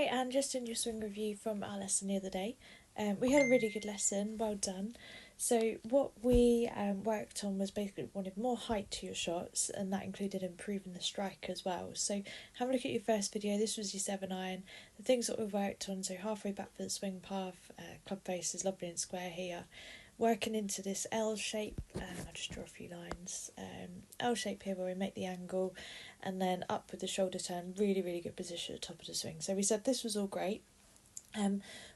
and just in your swing review from our lesson the other day. We had a really good lesson, well done. So what we worked on was basically wanted more height to your shots, and that included improving the strike as well. So have a look at your first video. This was your 7-iron. The things that we worked on, so halfway back for the swing path, club face is lovely and square here. Working into this L shape, I'll just draw a few lines. L shape here where we make the angle, and then up with the shoulder turn. Really, really good position at the top of the swing. So we said this was all great.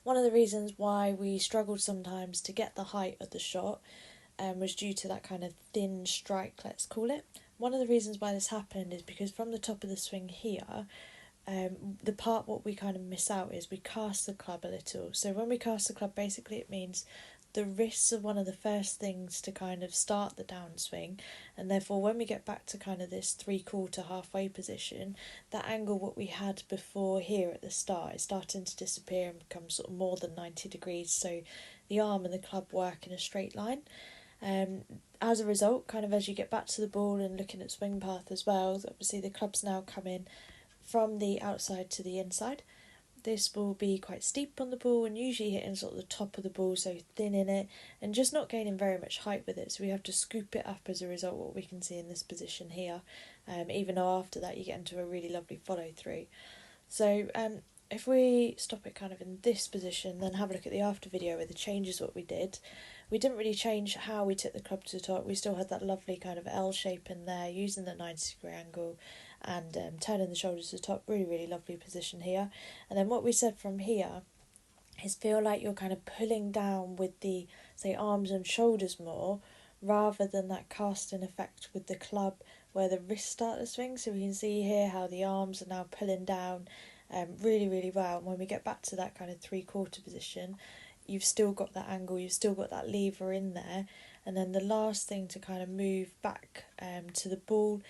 One of the reasons why we struggled sometimes to get the height of the shot was due to that kind of thin strike, let's call it. One of the reasons why this happened is because from the top of the swing here, the part what we kind of miss out is we cast the club a little. So when we cast the club, basically it means the wrists are one of the first things to kind of start the downswing, and therefore when we get back to kind of this 3/4 halfway position, that angle what we had before here at the start is starting to disappear and become sort of more than 90 degrees, so the arm and the club work in a straight line. As a result, kind of as you get back to the ball and looking at swing path as well, obviously the club's now coming from the outside to the inside. This will be quite steep on the ball and usually hitting sort of the top of the ball, so thin in it and just not gaining very much height with it, so we have to scoop it up as a result, what we can see in this position here, even though after that you get into a really lovely follow through. So if we stop it kind of in this position, then have a look at the after video with the changes what we did. We didn't really change how we took the club to the top. We still had that lovely kind of L shape in there, using the 90-degree angle and turning the shoulders to the top. Really, really lovely position here. And then what we said from here is feel like you're kind of pulling down with the, say, arms and shoulders more, rather than that casting effect with the club where the wrists start to swing. So we can see here how the arms are now pulling down really, really well. And when we get back to that kind of 3/4 position, you've still got that angle, you've still got that lever in there. And then the last thing to kind of move back to the ball,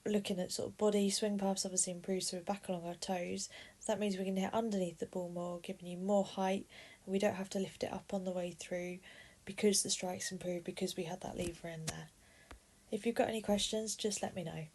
looking at sort of body, swing paths obviously improves, so we're back along our toes. So that means we can hit underneath the ball more, giving you more height, and we don't have to lift it up on the way through because the strikes improve, because we had that lever in there. If you've got any questions, just let me know.